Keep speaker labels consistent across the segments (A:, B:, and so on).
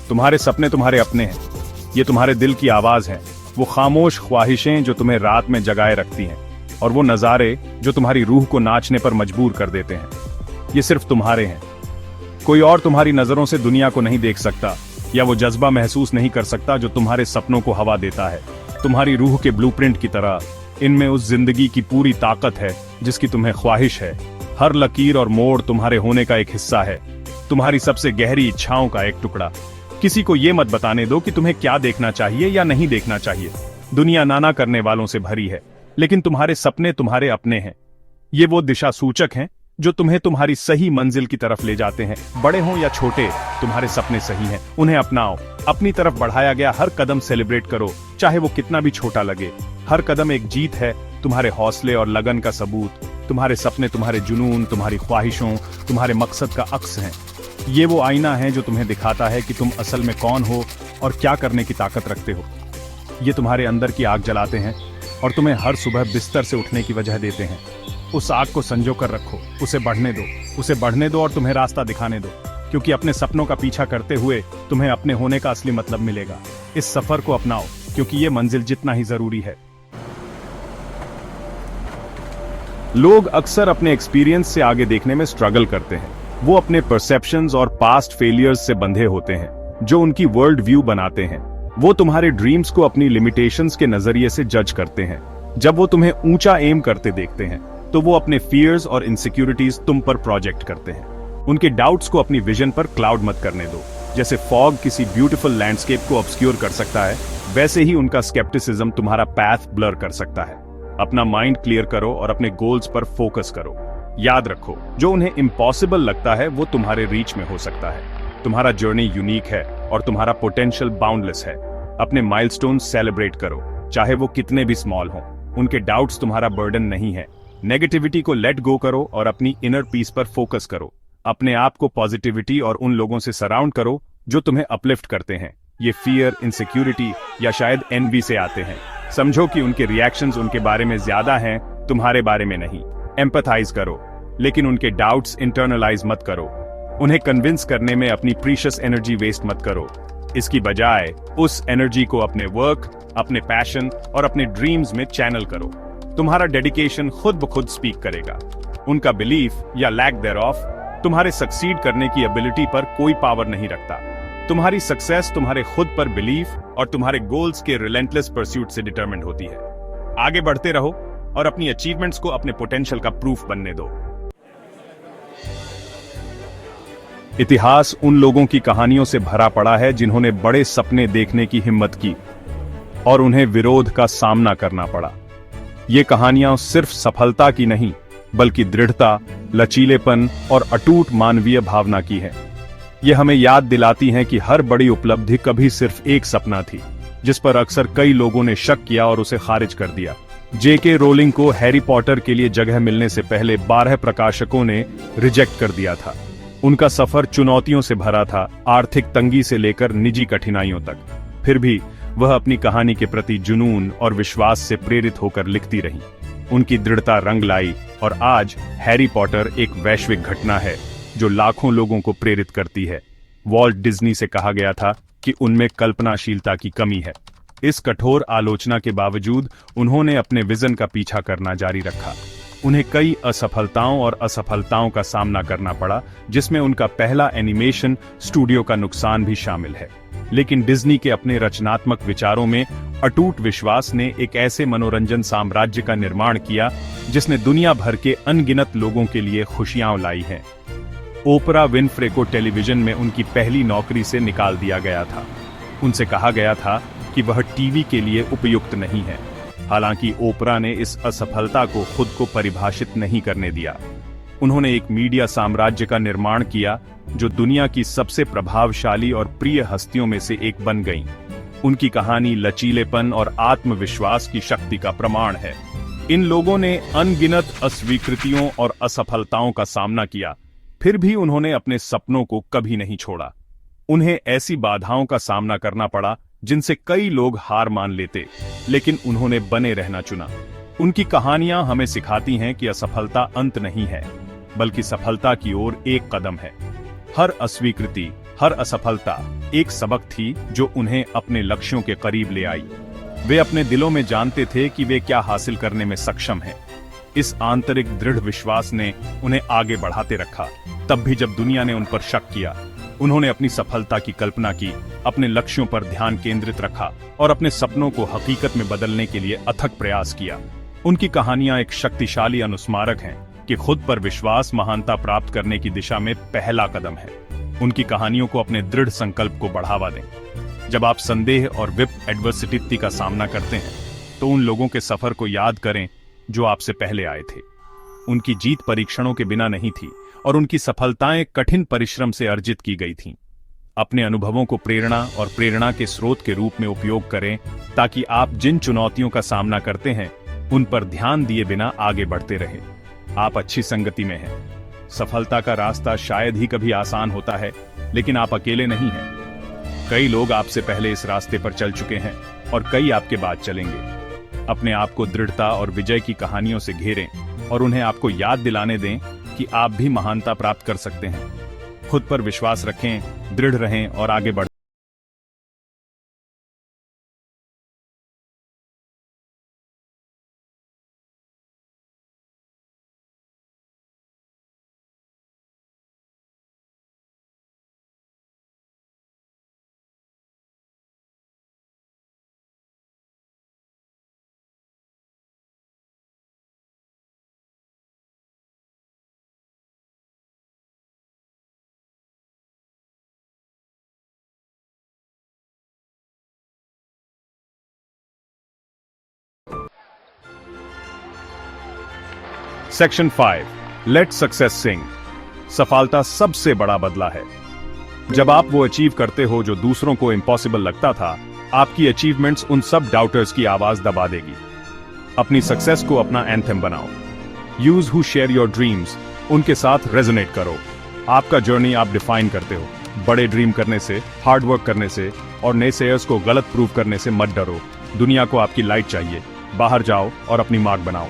A: तुम्हारे सपने तुम्हारे अपने हैं। ये तुम्हारे दिल की आवाज है, वो खामोश ख्वाहिशें जो तुम्हें रात में जगाए रखती हैं, और वो नज़ारे जो तुम्हारी रूह को नाचने पर मजबूर कर देते हैं। ये सिर्फ तुम्हारे हैं। कोई और तुम्हारी नजरों से दुनिया को नहीं देख सकता, या वो जज्बा महसूस नहीं कर सकता जो तुम्हारे सपनों को हवा देता है। तुम्हारी रूह के ब्लूप्रिंट की तरह इनमें उस जिंदगी की पूरी ताकत है जिसकी तुम्हें ख्वाहिश है। हर लकीर और मोड़ तुम्हारे होने का एक हिस्सा है, तुम्हारी सबसे गहरी इच्छाओं का एक टुकड़ा। किसी को ये मत बताने दो कि तुम्हें क्या देखना चाहिए या नहीं देखना चाहिए। दुनिया नाना करने वालों से भरी है, लेकिन तुम्हारे सपने तुम्हारे अपने हैं। ये वो दिशा सूचक हैं जो तुम्हें तुम्हारी सही मंजिल की तरफ ले जाते हैं। बड़े हों या छोटे, तुम्हारे सपने सही हैं, उन्हें अपनाओ। अपनी तरफ बढ़ाया गया हर कदम सेलिब्रेट करो, चाहे वो कितना भी छोटा लगे। हर कदम एक जीत है, तुम्हारे हौसले और लगन का सबूत। तुम्हारे सपने तुम्हारे जुनून, तुम्हारी ख्वाहिशों, तुम्हारे मकसद का अक्स हैं। ये वो आईना है जो तुम्हें दिखाता है कि तुम असल में कौन हो और क्या करने की ताकत रखते हो। ये तुम्हारे अंदर की आग जलाते हैं और तुम्हें हर सुबह बिस्तर से उठने की वजह देते हैं। उस आग को संजो कर रखो, उसे बढ़ने दो और तुम्हें रास्ता दिखाने दो, क्योंकि अपने सपनों का पीछा करते हुए तुम्हें अपने होने का असली मतलब मिलेगा। इस सफर को अपनाओ, क्योंकि ये मंजिल जितना ही जरूरी है। लोग अक्सर अपने एक्सपीरियंस से आगे देखने में स्ट्रगल करते हैं। वो अपने परसेप्शंस और पास्ट फेलियर्स से बंधे होते हैं, जो उनकी वर्ल्ड व्यू बनाते हैं। वो तुम्हारे ड्रीम्स को अपनी लिमिटेशंस के नजरिए से जज करते हैं। जब वो तुम्हें ऊंचा एम करते देखते हैं, तो वो अपने फियर्स और इनसिक्योरिटीज तुम पर प्रोजेक्ट करते हैं। उनके डाउट्स को अपनी विजन पर क्लाउड मत करने दो। जैसे फॉग किसी ब्यूटीफुल लैंडस्केप को ऑब्स्क्योर कर सकता है, वैसे ही उनका स्केप्टिसिज्म तुम्हारा पैथ ब्लर कर सकता है। अपना माइंड क्लियर करो और अपने गोल्स पर फोकस करो। याद रखो, जो उन्हें इम्पॉसिबल लगता है वो तुम्हारे रीच में हो सकता है। तुम्हारा जर्नी यूनिक है और तुम्हारा पोटेंशियल बाउंडलेस है। अपने माइलस्टोन सेलिब्रेट करो, चाहे वो कितने भी स्मॉल हों। उनके डाउट्स तुम्हारा बर्डन नहीं है। नेगेटिविटी को लेट गो करो और अपनी इनर पीस पर फोकस करो। अपने आप को पॉजिटिविटी और उन लोगों से सराउंड करो जो तुम्हें अपलिफ्ट करते हैं। ये फियर, इनसिक्योरिटी या शायद एनवी से आते हैं। समझो कि उनके रिएक्शंस उनके बारे में ज्यादा हैं, तुम्हारे बारे में नहीं। एम्पैथाइज करो, लेकिन उनके डाउट्स इंटरनलाइज मत करो। उन्हें कन्विंस करने में अपनी प्रीशियस एनर्जी वेस्ट मत करो। इसकी बजाय उस एनर्जी को अपने वर्क, अपने पैशन और अपने ड्रीम्स में चैनल करो। तुम्हारा डेडिकेशन खुद ब खुद स्पीक करेगा। उनका बिलीफ या लैक देयरऑफ तुम्हारे सक्सीड करने की एबिलिटी पर कोई पावर नहीं रखता। तुम्हारी सक्सेस तुम्हारे खुद पर बिलीफ और तुम्हारे गोल्स के रिलेंटलेस परस्यूट से डिटरमिन्ड होती है। आगे बढ़ते रहो और अपनी अचीवमेंट्स को अपने पोटेंशियल का प्रूफ बनने दो। इतिहास उन लोगों की कहानियों से भरा पड़ा है जिन्होंने बड़े सपने देखने की हिम्मत की और उन्हें विरोध का सामना करना पड़ा। ये कहानियां सिर्फ सफलता की नहीं, बल्कि दृढ़ता, लचीलेपन और अटूट मानवीय भावना की है। ये हमें याद दिलाती हैं कि हर बड़ी उपलब्धि कभी सिर्फ एक सपना थी, जिस पर अक्सर कई लोगों ने शक किया और उसे खारिज कर दिया। जेके रोलिंग को हैरी पॉटर के लिए जगह मिलने से पहले 12 प्रकाशकों ने रिजेक्ट कर दिया था। उनका सफर चुनौतियों से भरा था, आर्थिक तंगी से लेकर निजी कठिनाइयों तक। फिर भी वह अपनी कहानी के प्रति जुनून और विश्वास से प्रेरित होकर लिखती रही। उनकी दृढ़ता रंग लाई और आज हैरी पॉटर एक वैश्विक घटना है जो लाखों लोगों को प्रेरित करती है। वॉल्ट डिज्नी से कहा गया था कि उनमें कल्पनाशीलता की कमी है। इस कठोर आलोचना के बावजूद उन्होंने अपने विजन का पीछा करना जारी रखा। उन्हें कई असफलताओं और असफलताओं का सामना करना पड़ा, जिसमें उनका पहला एनिमेशन स्टूडियो का नुकसान भी शामिल है। लेकिन डिज्नी के अपने रचनात्मक विचारों में अटूट विश्वास ने एक ऐसे मनोरंजन साम्राज्य का निर्माण किया जिसने दुनिया भर के अनगिनत लोगों के लिए खुशियां लाई हैं। ओपरा विनफ्रे को टेलीविजन में उनकी पहली नौकरी से निकाल दिया गया था। उनसे कहा गया था कि वह टीवी के लिए उपयुक्त नहीं है। हालांकि ओपरा ने इस असफलता को खुद को परिभाषित नहीं करने दिया। उन्होंने एक मीडिया साम्राज्य का निर्माण किया जो दुनिया की सबसे प्रभावशाली और प्रिय हस्तियों में से एक बन गई। उनकी कहानी लचीलेपन और आत्मविश्वास की शक्ति का प्रमाण है। इन लोगों ने अनगिनत अस्वीकृतियों और असफलताओं का सामना किया, फिर भी उन्होंने अपने सपनों को कभी नहीं छोड़ा। उन्हें ऐसी बाधाओं का सामना करना पड़ा जिनसे कई लोग हार मान लेते, लेकिन उन्होंने बने रहना चुना। उनकी कहानियां हमें सिखाती हैं कि असफलता अंत नहीं है, बल्कि सफलता की ओर एक कदम है। हर अस्वीकृति, हर असफलता एक सबक थी जो उन्हें अपने लक्ष्यों के करीब ले आई। वे अपने दिलों में जानते थे कि वे क्या हासिल करने में सक्षम हैं। इस आंतरिक दृढ़ विश्वास ने उन्हें आगे बढ़ाते रखा। तब भी जब दुनिया ने उन पर शक किया, उन्होंने अपनी सफलता की कल्पना की, अपने लक्ष्यों पर ध्यान केंद्रित रखा और अपने सपनों को हकीकत में बदलने के लिए अथक प्रयास किया। उनकी कहानियां एक शक्तिशाली अनुस्मारक हैं कि खुद पर विश्वास महानता प्राप्त करने की दिशा में पहला कदम है। उनकी कहानियों को अपने दृढ़ संकल्प को बढ़ावा दें। जब आप संदेह और एडवर्सिटी का सामना करते हैं तो उन लोगों के सफर को याद करें जो आपसे पहले आए थे। उनकी जीत परीक्षणों के बिना नहीं थी और उनकी सफलताएं कठिन परिश्रम से अर्जित की गई थीं। अपने अनुभवों को प्रेरणा और प्रेरणा के स्रोत के रूप में उपयोग करें ताकि आप जिन चुनौतियों का सामना करते हैं उन पर ध्यान दिए बिना आगे बढ़ते रहें। आप अच्छी संगति में हैं। सफलता का रास्ता शायद ही कभी आसान होता है, लेकिन आप अकेले नहीं हैं। कई लोग आपसे पहले इस रास्ते पर चल चुके हैं और कई आपके बाद चलेंगे। अपने आप को दृढ़ता और विजय की कहानियों से घेरें और उन्हें आपको याद दिलाने दें कि आप भी महानता प्राप्त कर सकते हैं। खुद पर विश्वास रखें, दृढ़ रहें और आगे बढ़ें। सेक्शन 5 लेट सक्सेस सिंग। सफलता सबसे बड़ा बदला है। जब आप वो अचीव करते हो जो दूसरों को इम्पॉसिबल लगता था, आपकी अचीवमेंट्स उन सब डाउटर्स की आवाज दबा देगी। अपनी सक्सेस को अपना एंथम बनाओ। Use who share your dreams, उनके साथ रेजोनेट करो। आपका जर्नी आप डिफाइन करते हो। बड़े ड्रीम करने से, हार्ड वर्क करने से और नए सेयर्स को गलत प्रूव करने से मत डरो। दुनिया को आपकी लाइट चाहिए। बाहर जाओ और अपनी मार्क बनाओ।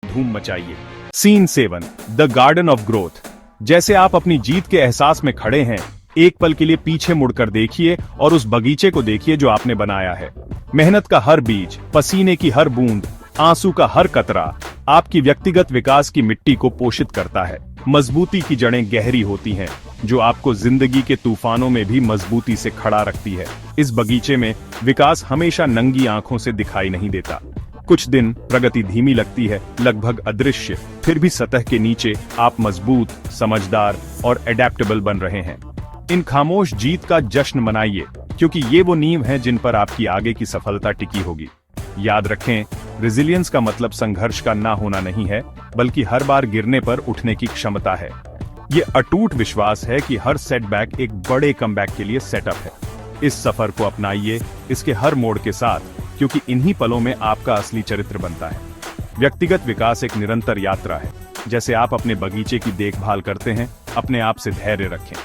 A: धूम मचाइए। Scene 7 the garden of growth. जैसे आप अपनी जीत के एहसास में खड़े हैं, एक पल के लिए पीछे मुड़कर देखिए और उस बगीचे को देखिए जो आपने बनाया है। मेहनत का हर बीज, पसीने की हर बूंद, आंसू का हर कतरा आपकी व्यक्तिगत विकास की मिट्टी को पोषित करता है। मजबूती की जड़ें गहरी होती हैं जो आपको जिंदगी के तूफानों में भी मजबूती से खड़ा रखती है। इस बगीचे में विकास हमेशा नंगी आंखों से दिखाई नहीं देता। कुछ दिन प्रगति धीमी लगती है, लगभग अदृश्य, फिर भी सतह के नीचे आप मजबूत, समझदार और एडेप्टेबल बन रहे हैं। इन खामोश जीत का जश्न मनाइए, क्योंकि ये वो नींव हैं जिन पर आपकी आगे की सफलता टिकी होगी। याद रखें, रेजिलियंस का मतलब संघर्ष का ना होना नहीं है, बल्कि हर बार गिरने पर उठने की क्षमता है। ये अटूट विश्वास है कि हर सेटबैक एक बड़े कमबैक के लिए सेटअप है। इस सफर को अपनाइए, इसके हर मोड़ के साथ, क्योंकि इन्हीं पलों में आपका असली चरित्र बनता है। व्यक्तिगत विकास एक निरंतर यात्रा है। जैसे आप अपने बगीचे की देखभाल करते हैं, अपने आप से धैर्य रखें,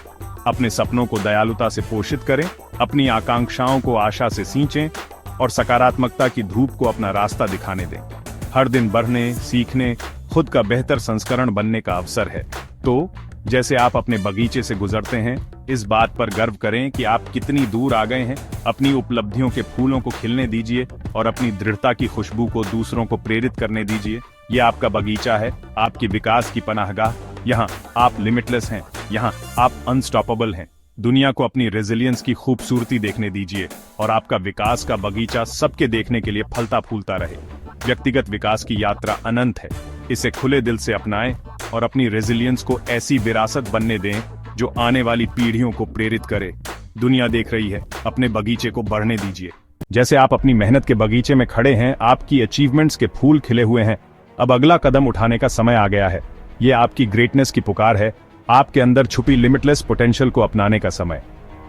A: अपने सपनों को दयालुता से पोषित करें, अपनी आकांक्षाओं को आशा से सींचें और सकारात्मकता की धूप को अपना रास्ता दिखाने दें। हर दिन बढ़ने, सीखने, खुद का बेहतर संस्करण बनने का अवसर है। तो जैसे आप अपने बगीचे से गुजरते हैं, इस बात पर गर्व करें कि आप कितनी दूर आ गए हैं। अपनी उपलब्धियों के फूलों को खिलने दीजिए और अपनी दृढ़ता की खुशबू को दूसरों को प्रेरित करने दीजिए। ये आपका बगीचा है, आपके विकास की पनाहगाह। यहाँ आप लिमिटलेस हैं, यहाँ आप अनस्टॉपेबल हैं। दुनिया को अपनी रेजिलियंस की खूबसूरती देखने दीजिए और आपका विकास का बगीचा सबके देखने के लिए फलता फूलता रहे। व्यक्तिगत विकास की यात्रा अनंत है, इसे खुले दिल से अपनाएं और अपनी रेजिलियंस को ऐसी विरासत बनने दें जो आने वाली पीढ़ियों को प्रेरित करे। दुनिया देख रही है, अपने बगीचे को बढ़ने दीजिए। जैसे आप अपनी मेहनत के बगीचे में खड़े हैं, आपकी अचीवमेंट्स के फूल खिले हुए हैं। अब अगला कदम उठाने का समय आ गया है। ये आपकी ग्रेटनेस की पुकार है, आपके अंदर छुपी लिमिटलेस पोटेंशियल को अपनाने का समय।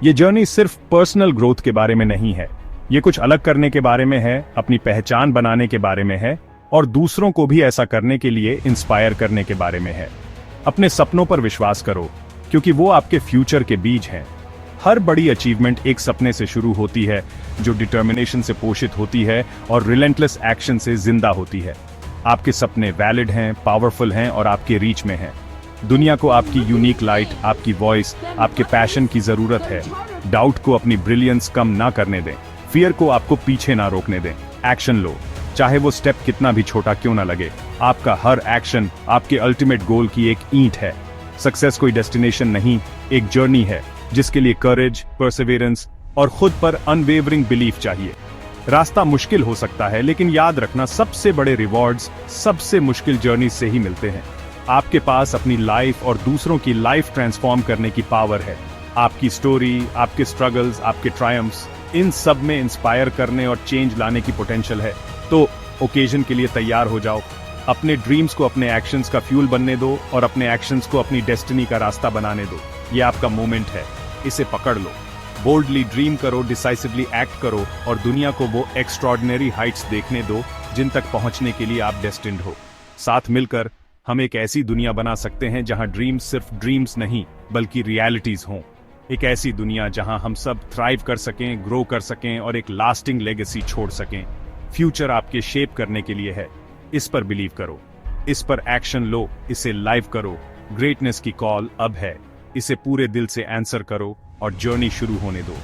A: ये जर्नी सिर्फ पर्सनल ग्रोथ के बारे में नहीं है, ये कुछ अलग करने के बारे में है, अपनी पहचान बनाने के बारे में है और दूसरों को भी ऐसा करने के लिए इंस्पायर करने के बारे में है। अपने सपनों पर विश्वास करो, क्योंकि वो आपके फ्यूचर के बीज हैं। हर बड़ी अचीवमेंट एक सपने से शुरू होती है, जो डिटर्मिनेशन से पोषित होती है और रिलेंटलेस एक्शन से जिंदा होती है। आपके सपने वैलिड हैं, पावरफुल हैं और आपके रीच में हैं। दुनिया को आपकी यूनिक लाइट, आपकी वॉइस, आपके पैशन की जरूरत है। डाउट को अपनी ब्रिलियंस कम ना करने दें, फियर को आपको पीछे ना रोकने दें। एक्शन लो, चाहे वो स्टेप कितना भी छोटा क्यों ना लगे। आपका हर एक्शन आपके अल्टीमेट गोल की एक ईंट है। सक्सेस कोई डेस्टिनेशन नहीं, एक जर्नी है जिसके लिए करेज, परसेवेरेंस और खुद पर अनवेवरिंग बिलीफ चाहिए। रास्ता मुश्किल हो सकता है, लेकिन याद रखना, सबसे बड़े रिवॉर्ड्स सबसे मुश्किल जर्नी से ही मिलते हैं। आपके पास अपनी लाइफ और दूसरों की लाइफ ट्रांसफॉर्म करने की पावर है। आपकी स्टोरी, आपके स्ट्रगल्स, आपके ट्रायम्फ्स, इन सब में इंस्पायर करने और चेंज लाने की पोटेंशियल है। तो ओकेजन के लिए तैयार हो जाओ। अपने ड्रीम्स को अपने एक्शंस का फ्यूल बनने दो और अपने एक्शंस को अपनी डेस्टिनी का रास्ता बनाने दो। ये आपका मोमेंट है, इसे पकड़ लो। बोल्डली ड्रीम करो, डिसाइसिवली एक्ट करो और दुनिया को वो एक्स्ट्रॉर्डिनरी हाइट्स देखने दो जिन तक पहुंचने के लिए आप डेस्टिन्ड हो। साथ मिलकर हम एक ऐसी दुनिया बना सकते हैं जहां ड्रीम्स सिर्फ ड्रीम्स नहीं बल्कि रियलिटीज हों। एक ऐसी दुनिया जहां हम सब थ्राइव कर सकें, ग्रो कर सकें और एक लास्टिंग लेगेसी छोड़ सकें। फ्यूचर आपके शेप करने के लिए है, इस पर बिलीव करो, इस पर एक्शन लो, इसे लाइव करो। ग्रेटनेस की कॉल अब है, इसे पूरे दिल से आंसर करो और जर्नी शुरू होने दो।